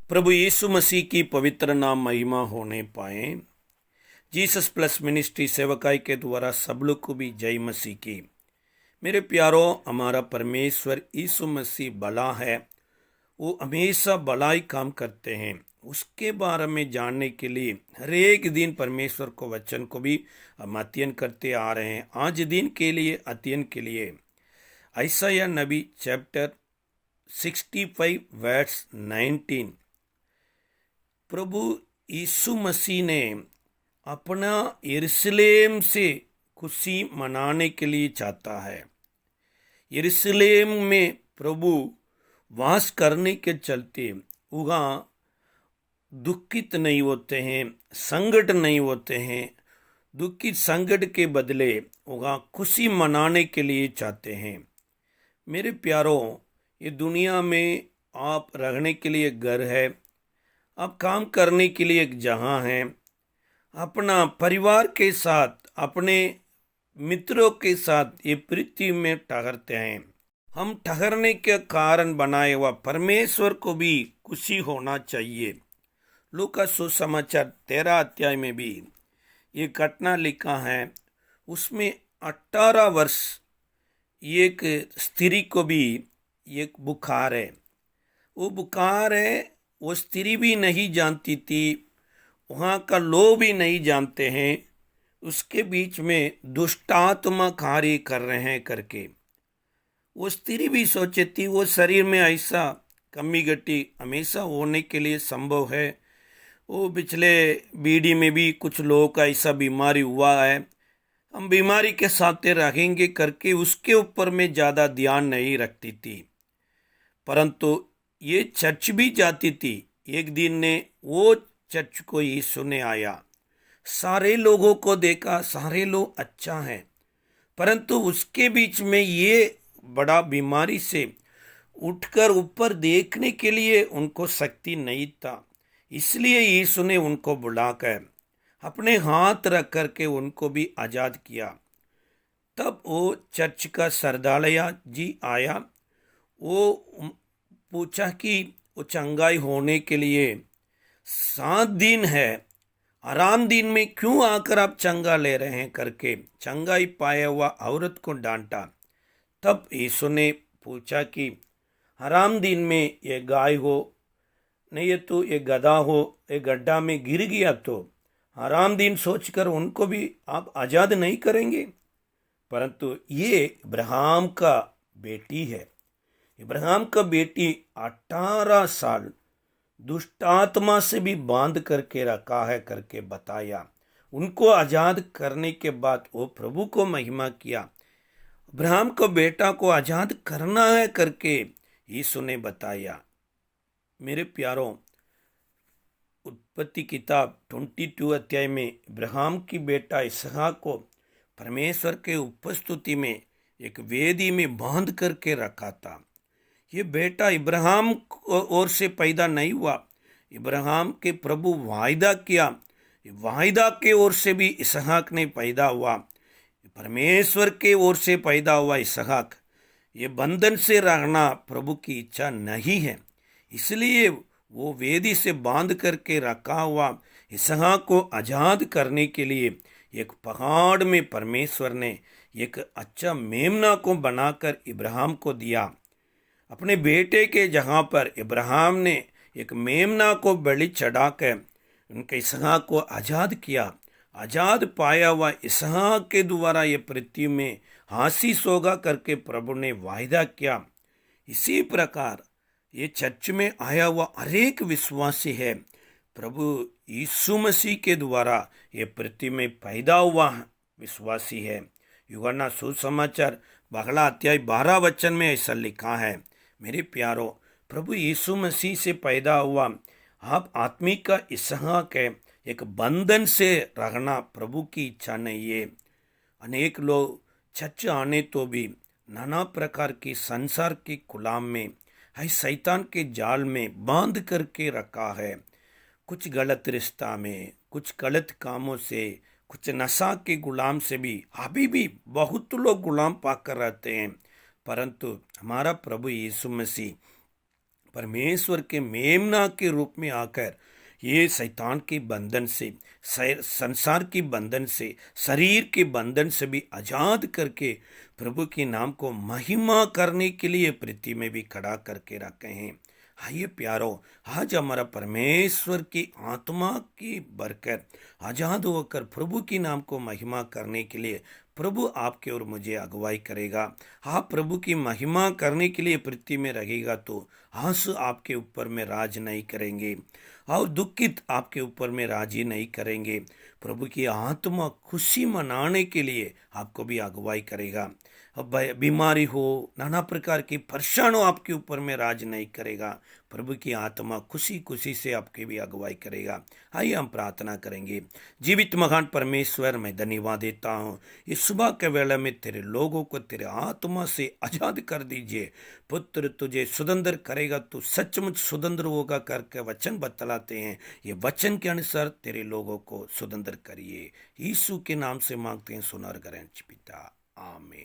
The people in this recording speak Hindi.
प्रभु यीशु मसीह की पवित्र नाम महिमा होने पाए। जीसस प्लस मिनिस्ट्री सेवकाई के द्वारा सब लोग को भी जय मसीह की। मेरे प्यारों, हमारा परमेश्वर यीशु मसीह भला है। वो हमेशा भलाई काम करते हैं। उसके बारे में जानने के लिए हर एक दिन परमेश्वर को वचन को भी हम अध्ययन करते आ रहे हैं। आज दिन के लिए अध्ययन के लिए यशायाह नबी चैप्टर 65 वर्स 19। प्रभु यीशु मसीह ने अपना यरूशलेम से खुशी मनाने के लिए चाहता है। यरूशलेम में प्रभु वास करने के चलते वहाँ दुखित नहीं होते हैं, संकट नहीं होते हैं। दुखित संकट के बदले वहाँ खुशी मनाने के लिए चाहते हैं। मेरे प्यारों, ये दुनिया में आप रहने के लिए घर है, आप काम करने के लिए एक जगह है, अपना परिवार के साथ, अपने मित्रों के साथ ये पृथ्वी में ठहरते हैं। हम ठहरने के कारण बनाए हुआ परमेश्वर को भी खुशी होना चाहिए। लूका सुसमाचार 13 अध्याय में भी ये घटना लिखा है। उसमें 18 वर्ष एक स्त्री को भी एक बुखार है। वो बुखार है, वो स्त्री भी नहीं जानती थी, वहाँ का लोग भी नहीं जानते हैं। उसके बीच में दुष्ट आत्मा कार्य कर रहे हैं करके वो स्त्री भी सोचे थी वो शरीर में ऐसा कमी घटी हमेशा होने के लिए संभव है। वो पिछले बीडी में भी कुछ लोगों का ऐसा बीमारी हुआ है, हम बीमारी के साथ रहेंगे करके उसके ऊपर में ज़्यादा ध्यान नहीं रखती थी। परंतु ये चर्च भी जाती थी। एक दिन ने वो चर्च को यीशु ने आया, सारे लोगों को देखा, सारे लोग अच्छा हैं, परंतु उसके बीच में ये बड़ा बीमारी से उठकर ऊपर देखने के लिए उनको शक्ति नहीं था। इसलिए यीशु ने उनको बुलाकर अपने हाथ रख करके उनको भी आज़ाद किया। तब वो चर्च का सरदालया जी आया। वो पूछा कि वो चंगाई होने के लिए 7 दिन है, आराम दिन में क्यों आकर आप चंगा ले रहे हैं करके चंगाई पाया हुआ औरत को डांटा। तब यीशु ने पूछा कि आराम दिन में ये गाय हो, नहीं ये तो ये गधा हो, ये गड्ढा में गिर गया तो आराम दिन सोचकर उनको भी आप आज़ाद नहीं करेंगे। परंतु ये इब्राहिम का बेटी है। इब्राहिम का बेटी 18 साल दुष्ट आत्मा से भी बांध करके रखा है करके बताया। उनको आज़ाद करने के बाद वो प्रभु को महिमा किया। इब्राहिम को बेटा को आज़ाद करना है करके यीशु ने बताया। मेरे प्यारों, उत्पत्ति किताब 22 अध्याय में इब्राहिम की बेटा इसहाक को परमेश्वर के उपस्थिति में एक वेदी में बांध करके रखा था। ये बेटा इब्राहिम ओर से पैदा नहीं हुआ। इब्राहिम के प्रभु वायदा किया, वायदा के ओर से भी इसहाक ने पैदा हुआ। परमेश्वर के ओर से पैदा हुआ इसहाक, ये बंधन से रहना प्रभु की इच्छा नहीं है। इसलिए वो वेदी से बांध करके रखा हुआ इसहाक को आज़ाद करने के लिए एक पहाड़ में परमेश्वर ने एक अच्छा मेमना को बनाकर इब्राहिम को दिया। अपने बेटे के जगह पर इब्राहिम ने एक मेमना को बलि चढ़ाकर उनके इसहाक को आज़ाद किया। आज़ाद पाया हुआ इसहाक के द्वारा ये पृथ्वी में आशीष होगा करके प्रभु ने वायदा किया। इसी प्रकार ये चर्च में आया हुआ हरेक विश्वासी है, प्रभु यीशु मसीह के द्वारा ये पृथ्वी में पैदा हुआ विश्वासी है। यूहन्ना सुसमाचार 12 अध्याय 12 वचन में ऐसा लिखा है। मेरे प्यारों, प्रभु यीशु मसीह से पैदा हुआ आप आत्मिक का इसहाक है। एक बंधन से रहना प्रभु की इच्छा नहीं है। अनेक लोग चर्च आने तो भी नाना प्रकार की संसार की गुलाम में है, शैतान के जाल में बांध करके रखा है। कुछ गलत रिश्ता में, कुछ गलत कामों से, कुछ नशा के गुलाम से भी अभी भी बहुत लोग गुलाम पाकर रहते हैं। परंतु हमारा प्रभु यीशु मसीह परमेश्वर के मेमना के रूप में आकर ये शैतान के बंधन से, संसार के बंधन से, शरीर के बंधन से भी आजाद करके प्रभु के नाम को महिमा करने के लिए पृथ्वी में भी खड़ा करके रखे हैं। आइए प्यारो, आज हमारा परमेश्वर की आत्मा की बरकत आजाद होकर प्रभु के नाम को महिमा करने के लिए प्रभु आपके और मुझे अगुवाई करेगा। आप प्रभु की महिमा करने के लिए पृथ्वी में रहेगा तो आंसू आपके ऊपर में राज नहीं करेंगे और दुखित आपके ऊपर में राज ही नहीं करेंगे। प्रभु की आत्मा खुशी मनाने के लिए आपको भी अगुवाई करेगा। अब बीमारी हो, नाना प्रकार की परेशानी आपके ऊपर में राज नहीं करेगा। प्रभु की आत्मा खुशी खुशी से आपकी भी अगुवाई करेगा। आइए हम प्रार्थना करेंगे। जीवित महान परमेश्वर, मैं धन्यवाद देता हूँ इस सुबह के वेला में तेरे लोगों को तेरे आत्मा से आजाद कर दीजिए। पुत्र तुझे स्वतंत्र करेगा, तू सचमुच स्वतंत्र होगा करके वचन बतलाते हैं। ये वचन के अनुसार तेरे लोगों को स्वतंत्र करिए। यीशु के नाम से मांगते हैं, सुन और करें पिता, आमीन।